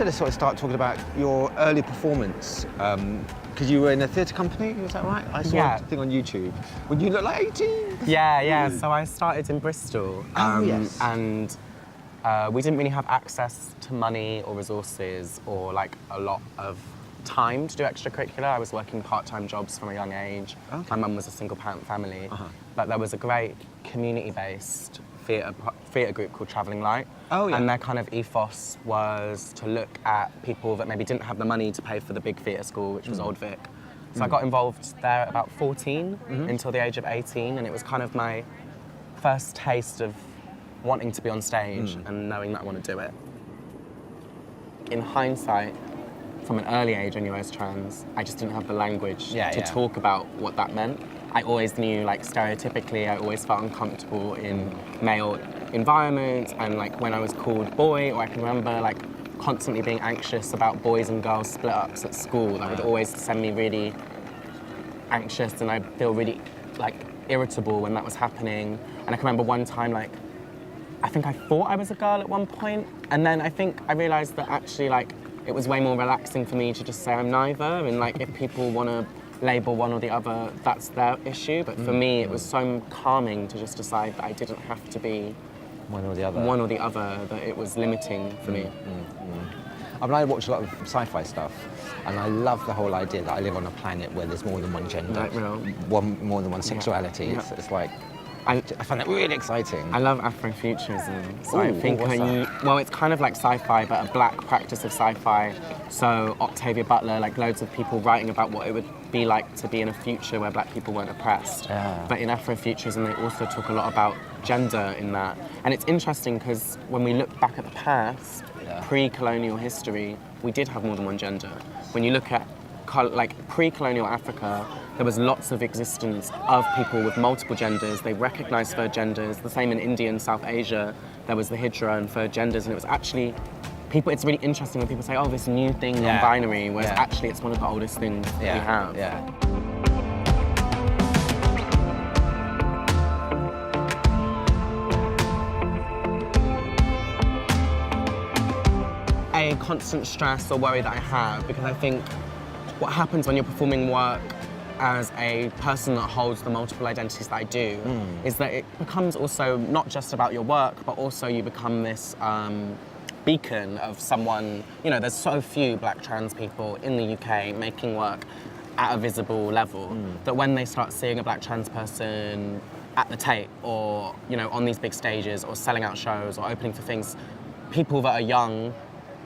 wanted to sort of start talking about your early performance, because you were in a theatre company, is that right? I saw a thing on YouTube. When you look like 18? Yeah. So I started in Bristol. Yes. And we didn't really have access to money or resources or like a lot of time to do extracurricular. I was working part-time jobs from a young age. Okay. My mum was a single-parent family. But there was a great community-based theatre group called Travelling Light. Oh, yeah. And their kind of ethos was to look at people that maybe didn't have the money to pay for the big theatre school, which was Old Vic. So I got involved there at about 14 until the age of 18, and it was kind of my first taste of wanting to be on stage and knowing that I want to do it. In hindsight, from an early age, I knew I was trans. I just didn't have the language to talk about what that meant. I always knew, like, stereotypically, I always felt uncomfortable in male environments, and like when I was called boy, or I can remember like constantly being anxious about boys and girls split ups at school. That would always send me really anxious, and I'd feel really like irritable when that was happening. And I can remember one time, like, I think I thought I was a girl at one point, and then I think I realised that actually, like, it was way more relaxing for me to just say I'm neither, and like if people want to label one or the other, that's their issue. But for me, it was so calming to just decide that I didn't have to be one or the other. One or the other, that it was limiting for me. I mean, I watch a lot of sci-fi stuff, and I love the whole idea that I live on a planet where there's more than one gender, Like, real. more than one sexuality. It's like, I find that really exciting. I love Afrofuturism. So Ooh, I think what's that? well, it's kind of like sci-fi, but a black practice of sci-fi. So Octavia Butler, like loads of people writing about what it would be like to be in a future where black people weren't oppressed. Yeah. But in Afrofuturism, they also talk a lot about gender in that. And it's interesting because when we look back at the past, pre-colonial history, we did have more than one gender. When you look at like pre-colonial Africa, there was lots of existence of people with multiple genders. They recognized third genders. The same in India and South Asia, there was the hijra and third genders, and it was actually people. It's really interesting when people say, "Oh, this new thing, non-binary," whereas actually it's one of the oldest things that we have. A constant stress or worry that I have, because I think what happens when you're performing work as a person that holds the multiple identities that I do is that it becomes also not just about your work, but also you become this beacon of someone. You know, there's so few black trans people in the UK making work at a visible level that when they start seeing a black trans person at the Tate, or, you know, on these big stages, or selling out shows, or opening for things, people that are young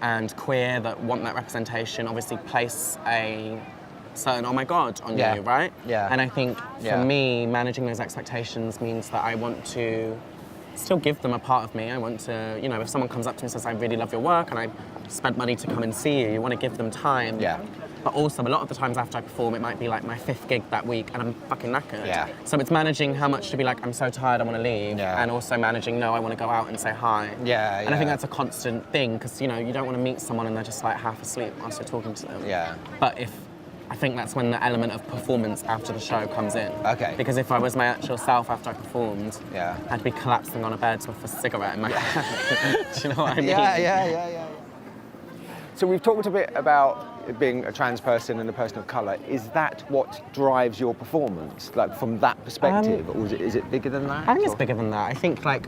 and queer that want that representation obviously place a certain, oh my God, on you, right? And I think for me, managing those expectations means that I want to still give them a part of me. I want to, you know, if someone comes up to me and says, I really love your work and I spent money to come and see you, you want to give them time. But also, a lot of the times after I perform, it might be like my 5th gig that week and I'm fucking knackered. So it's managing how much to be like, I'm so tired, I want to leave, and also managing, no, I want to go out and say hi. And I think that's a constant thing, because, you know, you don't want to meet someone and they're just like half asleep whilst you're talking to them. But I think that's when the element of performance after the show comes in. Because if I was my actual self after I performed, I'd be collapsing on a bed with a cigarette in my hand. Do you know what I mean? So we've talked a bit about being a trans person and a person of colour. Is that what drives your performance, like from that perspective, or is it bigger than that? I think it's bigger than that. I think, like,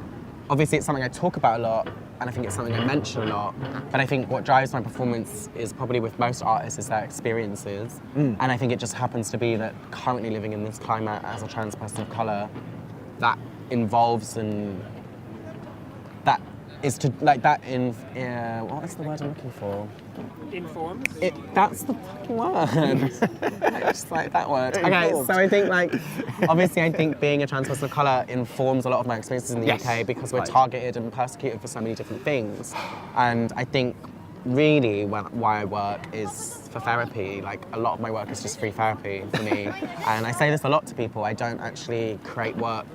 obviously it's something I talk about a lot, and I think it's something I mention a lot, but I think what drives my performance is probably with most artists is their experiences. And I think it just happens to be that currently living in this climate as a trans person of colour, that involves and that is to, like, that in, what is the word I'm looking for? Informs? That's the fucking word. Just like that word. Okay, so I think, like, obviously I think being a trans person of colour informs a lot of my experiences in the UK, because we're targeted and persecuted for so many different things. And I think really why I work is for therapy. Like, a lot of my work is just free therapy for me. And I say this a lot to people, I don't actually create work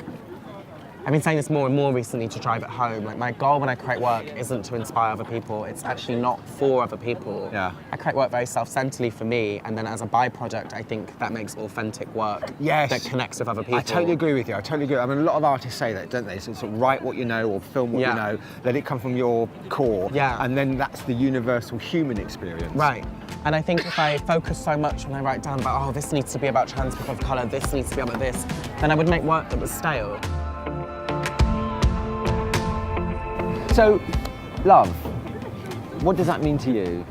I've been saying this more and more recently to drive it home. Like, my goal when I create work isn't to inspire other people. It's actually not for other people. Yeah. I create work very self-centeredly for me, and then as a byproduct, I think that makes authentic work that connects with other people. I totally agree with you. I totally agree. I mean, a lot of artists say that, don't they? So sort of write what you know or film what you know, let it come from your core, and then that's the universal human experience. Right. And I think if I focus so much when I write down about, oh, this needs to be about trans people of colour, this needs to be about this, then I would make work that was stale. So, love, what does that mean to you?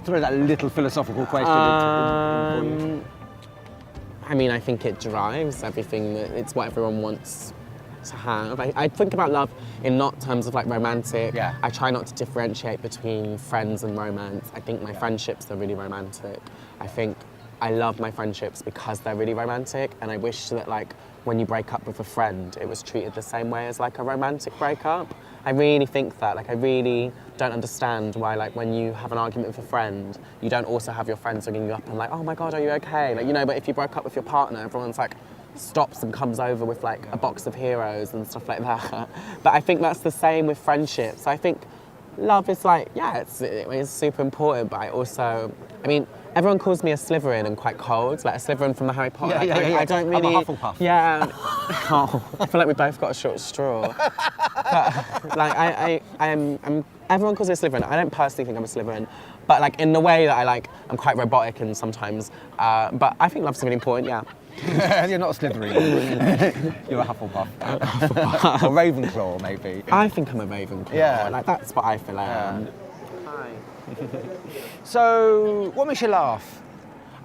Throw that little philosophical question in. I mean, I think it drives everything. It's what everyone wants to have. I think about love in not terms of like romantic. Yeah. I try not to differentiate between friends and romance. I think my friendships are really romantic. I think I love my friendships because they're really romantic, and I wish that like when you break up with a friend, it was treated the same way as like a romantic breakup. I really think that, like I really don't understand why like when you have an argument with a friend, you don't also have your friends ringing you up and like, oh my God, are you okay? Like, you know, but if you broke up with your partner, everyone's like, stops and comes over with like a box of heroes and stuff like that. But I think that's the same with friendships. I think love is like, yeah, it's super important, but I mean, everyone calls me a Slytherin and quite cold, like a Slytherin from the Harry Potter. I don't really. I'm a Hufflepuff. Yeah. Oh, I feel like we both got a short straw. But like, everyone calls me a Slytherin. I don't personally think I'm a Slytherin, but like in the way that I'm quite robotic and sometimes. But I think love's really important. Yeah. You're not a Slytherin. You're a Hufflepuff. Or Ravenclaw, maybe. I think I'm a Ravenclaw. Yeah. Like that's what I feel like. Hi. So, what makes you laugh?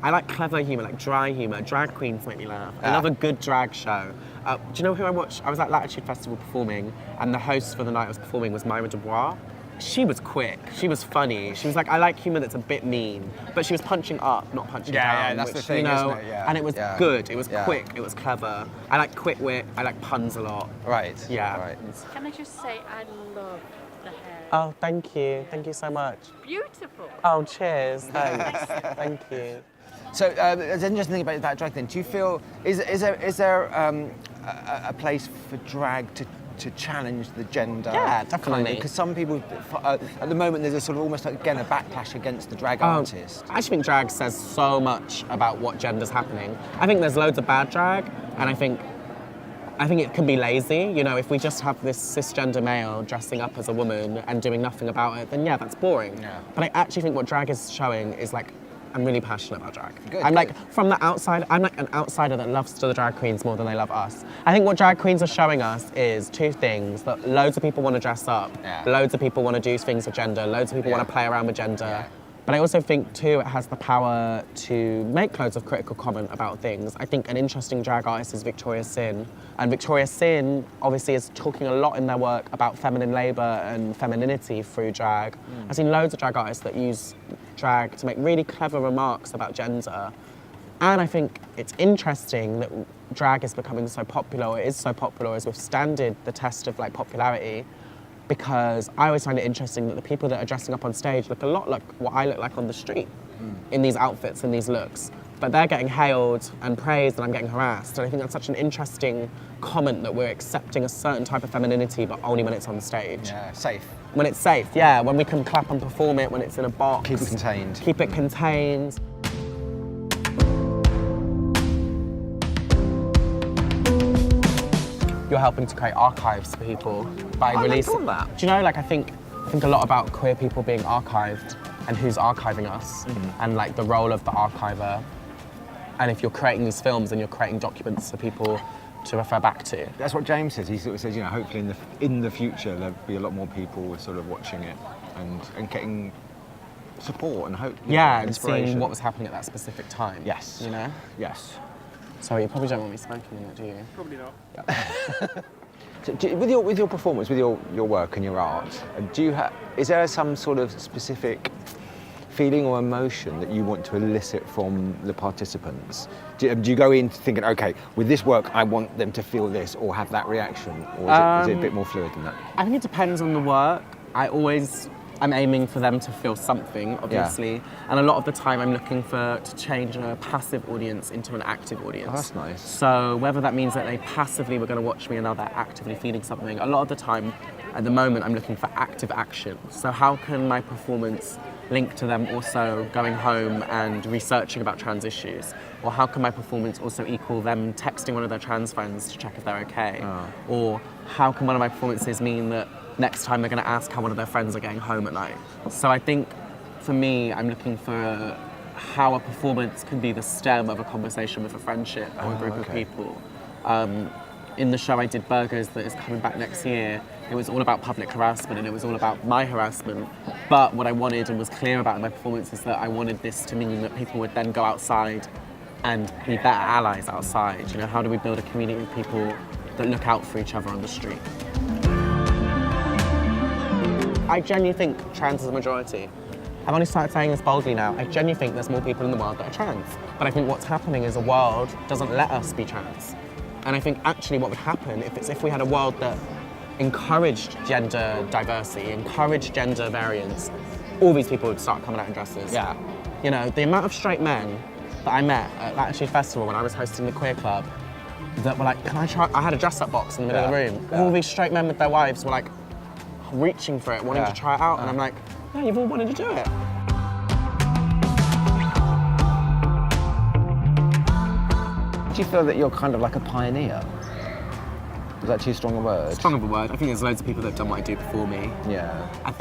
I like clever humour, like dry humour. Drag queens make me laugh. I love a good drag show. Do you know who I watched? I was at Latitude Festival performing, and the host for the night I was performing was Myra Dubois. She was quick. She was funny. She was like, I like humour that's a bit mean, but she was punching up, not punching down. Yeah, that's the thing, you know, isn't it? Yeah. And it was good. It was quick. It was clever. I like quick wit. I like puns a lot. Right. Yeah. Right. Can I just say I love the hair? Oh, thank you. Thank you so much. Beautiful. Oh, cheers. Thanks. Thank you. So, there's an interesting thing about that drag thing. Do you feel, is there a place for drag to challenge the gender? Yeah, definitely. Because some people, at the moment, there's a sort of almost like, again, a backlash against the drag artist. I actually think drag says so much about what gender's happening. I think there's loads of bad drag, and I think it can be lazy. You know, if we just have this cisgender male dressing up as a woman and doing nothing about it, then yeah, that's boring. Yeah. But I actually think what drag is showing is like, I'm really passionate about drag. Good, I'm like, from the outside, I'm like an outsider that loves the drag queens more than they love us. I think what drag queens are showing us is two things, that loads of people want to dress up, loads of people want to do things with gender, loads of people want to play around with gender. Yeah. But I also think too, it has the power to make loads of critical comment about things. I think an interesting drag artist is Victoria Sin. And Victoria Sin obviously is talking a lot in their work about feminine labour and femininity through drag. I've seen loads of drag artists that use drag to make really clever remarks about gender. And I think it's interesting that drag is becoming so popular, or it is so popular, has withstanded the test of like popularity, because I always find it interesting that the people that are dressing up on stage look a lot like what I look like on the street in these outfits and these looks. But they're getting hailed and praised and I'm getting harassed. And I think that's such an interesting comment that we're accepting a certain type of femininity, but only when it's on stage. Yeah, safe. When it's safe, yeah, when we can clap and perform it, when it's in a box. Keep it contained. Keep it contained. You're helping to create archives for people by releasing that. Do you know, like I think a lot about queer people being archived and who's archiving us and like the role of the archiver. And if you're creating these films and you're creating documents for people to refer back to. That's what James says. He sort of says, you know, hopefully in the future there'll be a lot more people sort of watching it and getting support and hope. Yeah, and seeing what was happening at that specific time. Yes. You know? Yes. Sorry, you probably don't want me smoking in it, do you? Probably not. Yeah. So with your performance, with your work and your art, is there some sort of specific feeling or emotion that you want to elicit from the participants? Do you go in thinking, okay, with this work, I want them to feel this or have that reaction, or is it a bit more fluid than that? I think it depends on the work. I always I'm aiming for them to feel something, obviously. And a lot of the time I'm looking to change a passive audience into an active audience. Oh, that's nice. So whether that means that they passively were going to watch me and now they're actively feeling something, a lot of the time, at the moment, I'm looking for active action. So how can my performance link to them also going home and researching about trans issues? Or how can my performance also equal them texting one of their trans friends to check if they're okay? Or how can one of my performances mean that next time they're going to ask how one of their friends are getting home at night? So I think, for me, I'm looking for how a performance can be the stem of a conversation with a friendship or a group of people. In the show I did Burgers that is coming back next year, it was all about public harassment and it was all about my harassment. But what I wanted and was clear about in my performance is that I wanted this to mean that people would then go outside and be better allies outside. You know, how do we build a community of people that look out for each other on the street? I genuinely think trans is a majority. I've only started saying this boldly now. I genuinely think there's more people in the world that are trans. But I think what's happening is the world doesn't let us be trans. And I think actually what would happen if we had a world that encouraged gender diversity, encouraged gender variance, all these people would start coming out in dresses. Yeah. You know, the amount of straight men that I met at Latitude Festival when I was hosting the Queer Club that were like, can I try? I had a dress-up box in the middle of the room. Yeah. All these straight men with their wives were like reaching for it, wanting to try it out, and I'm like, yeah, you've all wanted to do it. Do you feel that you're kind of like a pioneer? Is that too strong a word? Strong of a word. I think there's loads of people that have done what I do before me. Yeah. I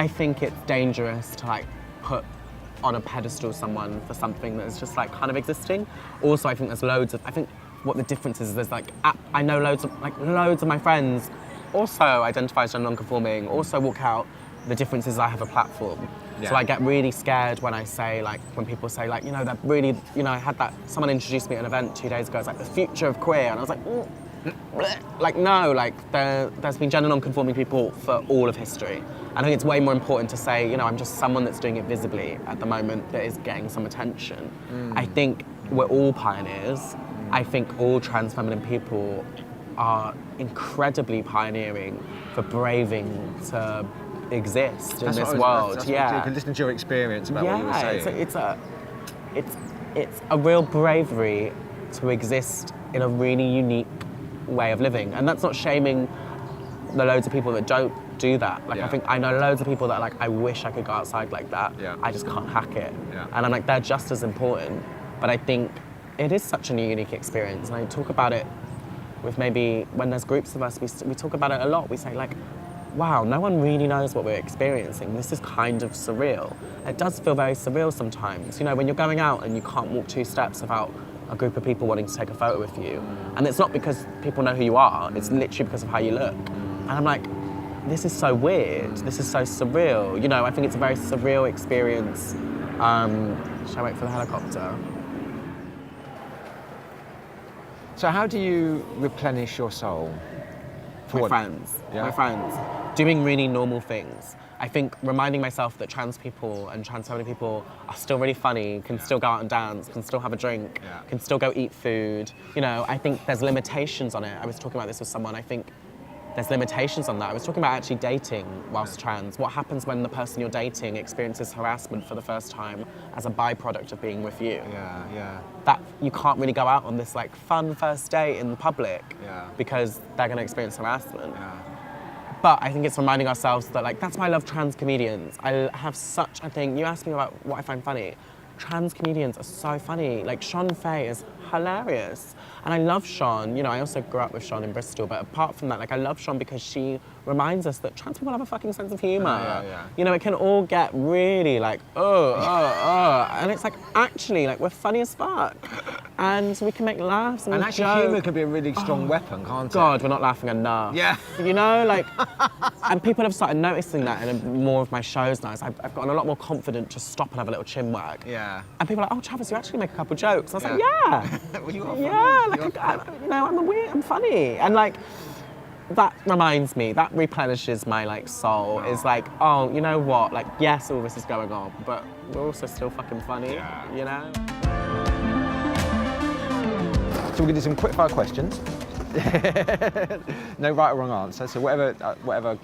think it's dangerous to like put on a pedestal someone for something that is just like kind of existing. Also, I think I think what the difference is there's like, I know loads of my friends also identify as gender non-conforming, also walk out. The difference is I have a platform. Yeah. So I get really scared when when people say like, you know, they're really, you know, I had someone introduced me at an event 2 days ago, it's like the future of queer, and I was like, like no, like there's been gender non-conforming people for all of history. I think it's way more important to say, you know, I'm just someone that's doing it visibly at the moment that is getting some attention. I think we're all pioneers. I think all trans feminine people are incredibly pioneering for braving to exist in this world. You can listen to your experience about what you were saying. It's a real bravery to exist in a really unique way of living, and that's not shaming the loads of people that don't do that. Like I think I know loads of people that are like, I wish I could go outside like that. I just can't hack it. And I'm like, they're just as important. But I think it is such a unique experience, and I talk about it with maybe when there's groups of us, we talk about it a lot. We say like, wow, no one really knows what we're experiencing. This is kind of surreal. It does feel very surreal sometimes. You know, when you're going out and you can't walk 2 steps without a group of people wanting to take a photo with you. And it's not because people know who you are, it's literally because of how you look. And I'm like, this is so weird. This is so surreal. You know, I think it's a very surreal experience. Shall I wait for the helicopter? So how do you replenish your soul? My friends, doing really normal things. I think reminding myself that trans people and trans feminine people are still really funny, can still go out and dance, can still have a drink, can still go eat food. You know, I think there's limitations on it. I was talking about this with someone, I think there's limitations on that. I was talking about actually dating whilst trans. What happens when the person you're dating experiences harassment for the first time as a byproduct of being with you? That you can't really go out on this like fun first date in public because they're gonna experience harassment. But I think it's reminding ourselves that like, that's why I love trans comedians. I have such a thing, you asked me about what I find funny. Trans comedians are so funny. Like Sean Fay is hilarious. And I love Sean, you know, I also grew up with Sean in Bristol, but apart from that, like I love Sean because she reminds us that trans people have a fucking sense of humor. You know, it can all get really like, and it's like, actually, like we're funny as fuck. And we can make laughs and actually joke. humour can be a really strong weapon, can't it? God, we're not laughing enough. You know, like, and people have started noticing that in more of my shows now. So I've gotten a lot more confident to stop and have a little chin-wag. And people are like, oh, Travis, you actually make a couple jokes. I was like, Well, you are funny. You know, I'm funny. And like, that reminds me, that replenishes my like soul. Is like, oh, you know what? Like, yes, all this is going on, but we're also still fucking funny, you know? So we're gonna do some quick fire questions. No right or wrong answer, so whatever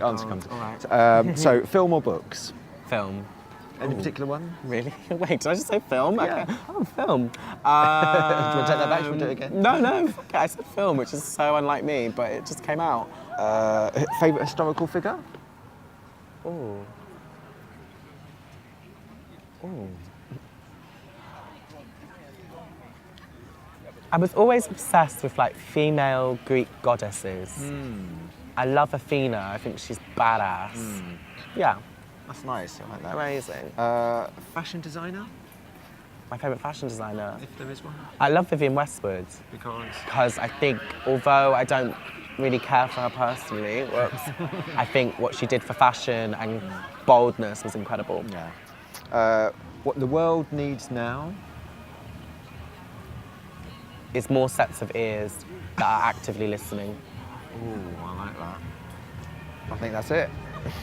answer comes. all right. So, film or books? Film. Any particular one? Really? Wait, did I just say film? Yeah. Okay. Oh, film. Do you want to take that back? Should we do it again? No, fuck it. I said film, which is so unlike me, but it just came out. Favourite historical figure? Ooh. Ooh. I was always obsessed with like female Greek goddesses. I love Athena. I think she's badass. Yeah, That's nice. I like that. amazing. Fashion designer, My favourite fashion designer. if there is one. I love Vivienne Westwood Because. because I think, although I don't really care for her personally, I think what she did for fashion and boldness was incredible. Yeah. What the world needs now? Is more sets of ears that are actively listening. Ooh, I like that. I think that's it.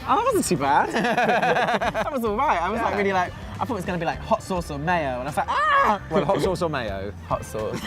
Oh, that wasn't too bad. That was all right. I was like really like, I thought it was going to be like hot sauce or mayo, and I was like, ah! Well, hot sauce or mayo? Hot sauce.